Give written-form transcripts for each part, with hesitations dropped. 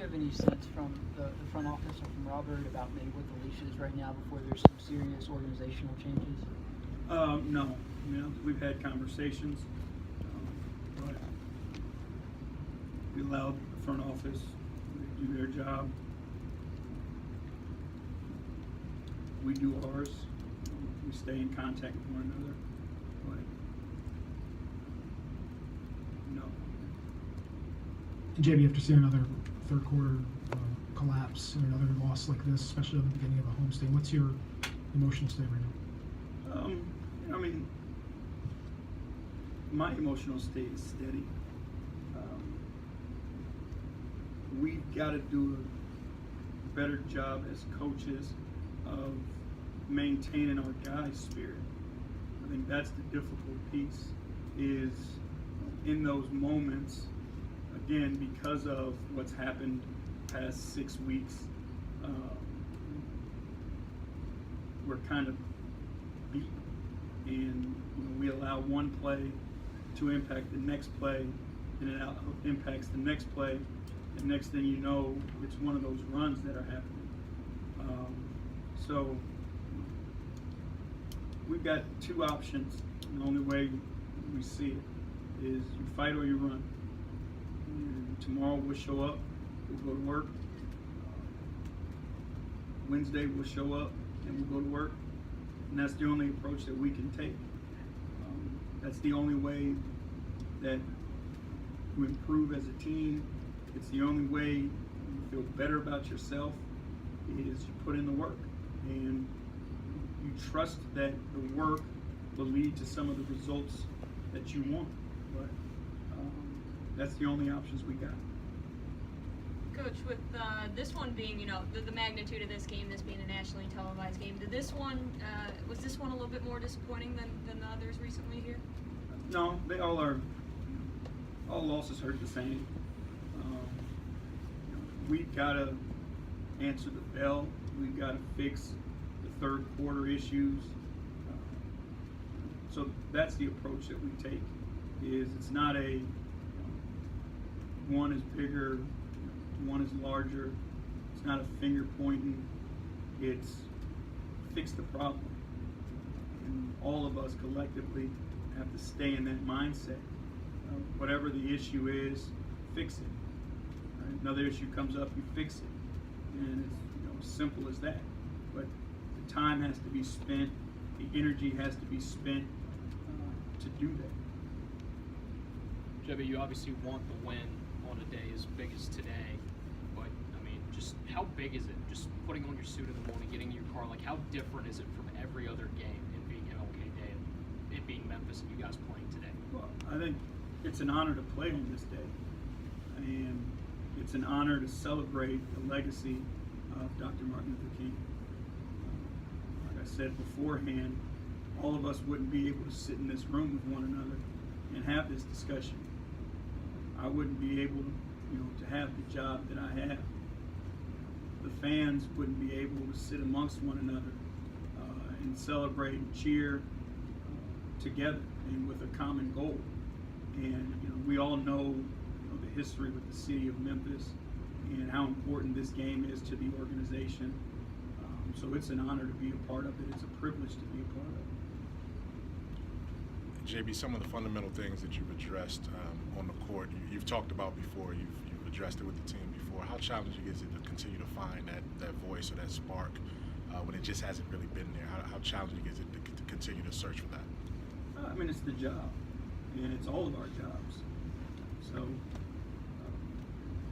have any sense from the front office or from Robert about maybe what the leash is right now before there's some serious organizational changes? No. We've had conversations, but we allowed the front office to do their job. We do ours. We stay in contact with one another, but no. JB, after seeing another third quarter collapse and another loss like this, especially at the beginning of a homestand, what's your emotional state right now? My emotional state is steady. We've got to do a better job as coaches of maintaining our guys' spirit. I think that's the difficult piece, is in those moments, again, because of what's happened past 6 weeks, we're kind of beat, and we allow one play to impact the next play, and it impacts the next play, and next thing you know, it's one of those runs that are happening. So we've got two options. The only way we see it is you fight or you run. And tomorrow we'll show up, we'll go to work. Wednesday we'll show up and we'll go to work. And that's the only approach that we can take. That's the only way that you improve as a team. It's the only way you feel better about yourself, is you put in the work. And you trust that the work will lead to some of the results that you want. But that's the only options we got. Coach, with this one being, the magnitude of this game, this being a nationally televised game, did this one, was this one a little bit more disappointing than the others recently here? No, they all are. All losses hurt the same. We've got to answer the bell. We've got to fix the third quarter issues. So that's the approach that we take. Is it's not a one is bigger, one is larger. It's not a finger pointing. It's fix the problem. And all of us collectively have to stay in that mindset. Whatever the issue is, fix it. Right? Another issue comes up, you fix it. And it's as simple as that. But the time has to be spent, the energy has to be spent to do that. Jebby, you obviously want the win on a day as big as today, but just how big is it? Just putting on your suit in the morning, getting in your car, how different is it from every other game, it being MLK Day and it being Memphis and you guys playing today? Well, I think it's an honor to play on this day, and it's an honor to celebrate the legacy of Dr. Martin Luther King. Like I said beforehand, all of us wouldn't be able to sit in this room with one another and have this discussion. I wouldn't be able to have the job that I have. The fans wouldn't be able to sit amongst one another and celebrate and cheer together and with a common goal. And we all know, the history with the city of Memphis and how important this game is to the organization. So it's an honor to be a part of it. It's a privilege to be a part of it. JB, some of the fundamental things that you've addressed on the court, you've talked about before, you've addressed it with the team before. How challenging is it to continue to find that voice or that spark when it just hasn't really been there? How challenging is it to continue to search for that? It's the job, and it's all of our jobs. So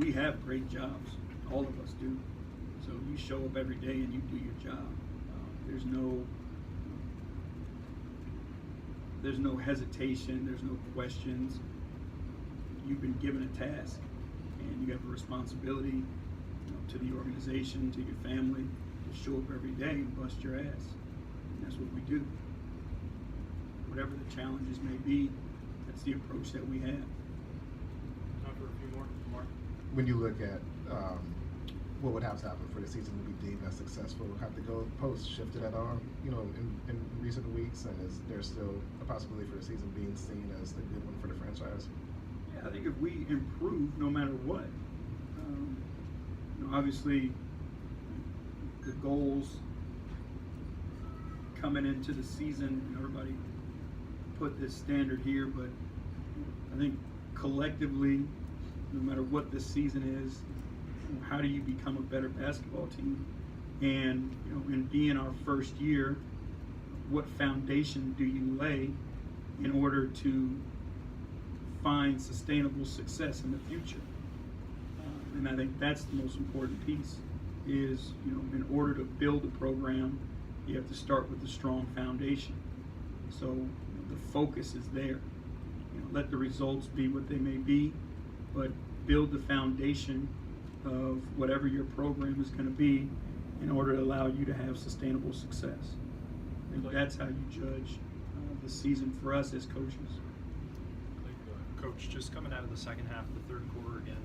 we have great jobs, all of us do. So you show up every day and you do your job. There's no hesitation, there's no questions. You've been given a task, and you have a responsibility to the organization, to your family, to show up every day and bust your ass. And that's what we do. Whatever the challenges may be, that's the approach that we have. Time for a few more. Mark? When you look at what would have to happen for the season to be deemed as successful, have the goalposts shifted at all, in recent weeks, and is there still a possibility for the season being seen as the good one for the franchise? Yeah, I think if we improve no matter what, obviously the goals coming into the season, everybody put this standard here, but I think collectively, no matter what this season is, how do you become a better basketball team? And in being our first year, what foundation do you lay in order to find sustainable success in the future? And I think that's the most important piece is, in order to build a program, you have to start with a strong foundation. So the focus is there. Let the results be what they may be, but build the foundation of whatever your program is going to be in order to allow you to have sustainable success. And that's how you judge the season for us as coaches. Coach, just coming out of the second half of the third quarter again,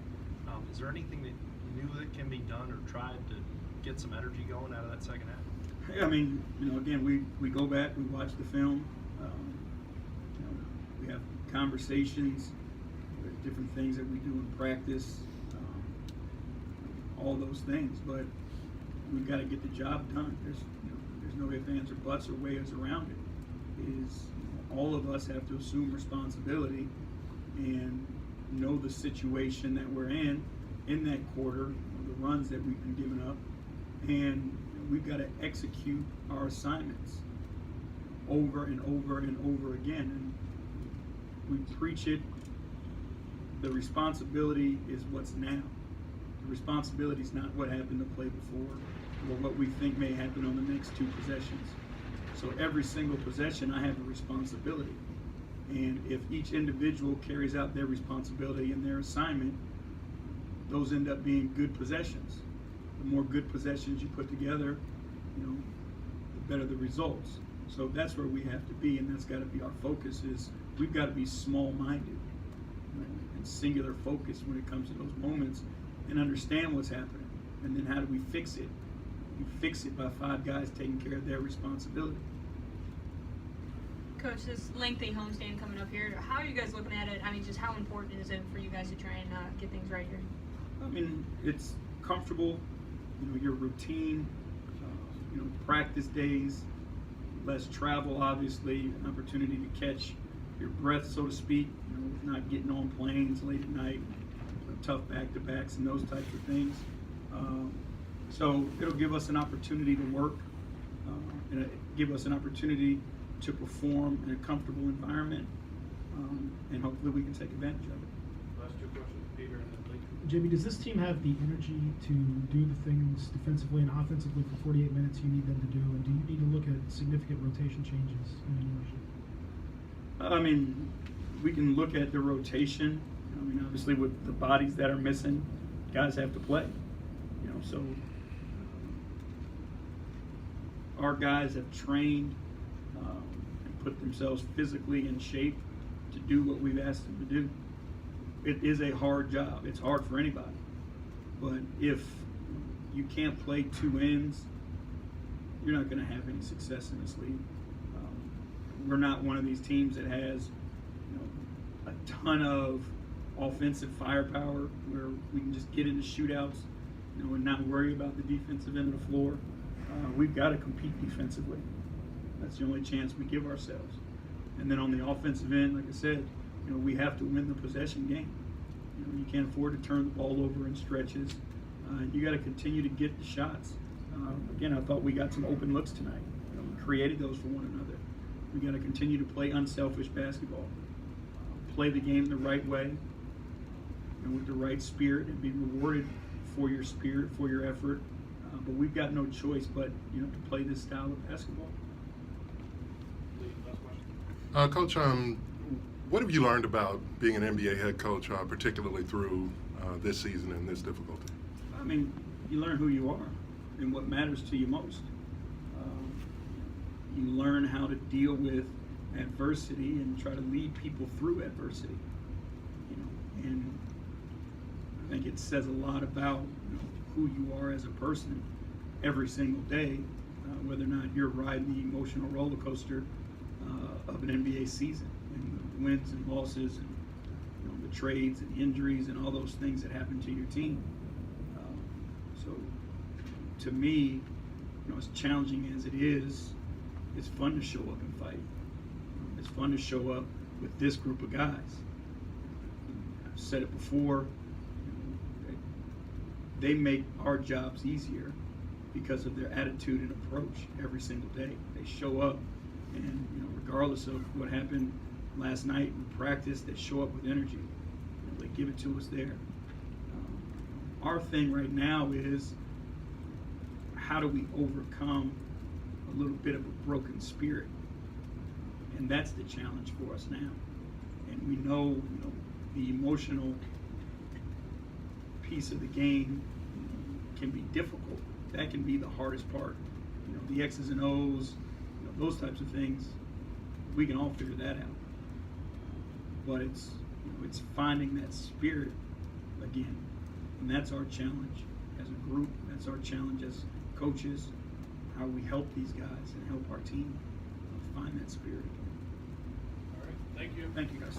is there anything that you knew that can be done or tried to get some energy going out of that second half? I mean, again, we go back, we watch the film, we have conversations, different things that we do in practice, all those things, but we've got to get the job done. There's no ifs, ands, or buts or ways around it. All of us have to assume responsibility and know the situation that we're in that quarter, the runs that we've been giving up, and we've got to execute our assignments over and over and over again. And we preach it. The responsibility is what's now. The responsibility is not what happened to play before or what we think may happen on the next two possessions. So every single possession, I have a responsibility. And if each individual carries out their responsibility and their assignment, those end up being good possessions. The more good possessions you put together, the better the results. So that's where we have to be, and that's got to be our focus. Is we've got to be small-minded and singular focused when it comes to those moments, and understand what's happening. And then how do we fix it? We fix it by 5 guys taking care of their responsibility. Coach, this lengthy homestand coming up here, how are you guys looking at it? I mean, just how important is it for you guys to try and get things right here? I mean, it's comfortable, your routine, practice days, less travel, obviously, an opportunity to catch your breath, so to speak, not getting on planes late at night, tough back-to-backs and those types of things. So it'll give us an opportunity to work, and give us an opportunity to perform in a comfortable environment, and hopefully we can take advantage of it. Last 2 questions, Peter and then Lee. Jamie, does this team have the energy to do the things defensively and offensively for 48 minutes you need them to do? And do you need to look at significant rotation changes in the ownership? I mean, we can look at the rotation. I mean, obviously with the bodies that are missing, guys have to play. So our guys have trained and put themselves physically in shape to do what we've asked them to do. It is a hard job. It's hard for anybody. But if you can't play 2 ends, you're not going to have any success in this league. We're not one of these teams that has a ton of offensive firepower where we can just get into shootouts and not worry about the defensive end of the floor. We've got to compete defensively. That's the only chance we give ourselves. And then on the offensive end, like I said, we have to win the possession game. You can't afford to turn the ball over in stretches. You got to continue to get the shots. Again, I thought we got some open looks tonight. We created those for one another. We got to continue to play unselfish basketball. Play the game the right way and with the right spirit, and be rewarded for your spirit, for your effort. But we've got no choice but to play this style of basketball. Lee, last question. Coach, what have you learned about being an NBA head coach, particularly through this season and this difficulty? I mean, you learn who you are and what matters to you most. You learn how to deal with adversity and try to lead people through adversity. And I think it says a lot about who you are as a person every single day, whether or not you're riding the emotional roller coaster of an NBA season, and the wins and losses, and the trades and injuries and all those things that happen to your team. to me, as challenging as it is, it's fun to show up and fight. It's fun to show up with this group of guys. I've said it before, they make our jobs easier because of their attitude and approach every single day. They show up, and regardless of what happened last night in practice, they show up with energy. They give it to us there. Our thing right now is, how do we overcome a little bit of a broken spirit? And that's the challenge for us now. And we know, the emotional piece of the game can be difficult. That can be the hardest part. The X's and O's, those types of things, we can all figure that out. But it's finding that spirit again. And that's our challenge as a group. That's our challenge as coaches, how we help these guys and help our team find that spirit again. All right, thank you. Thank you, guys.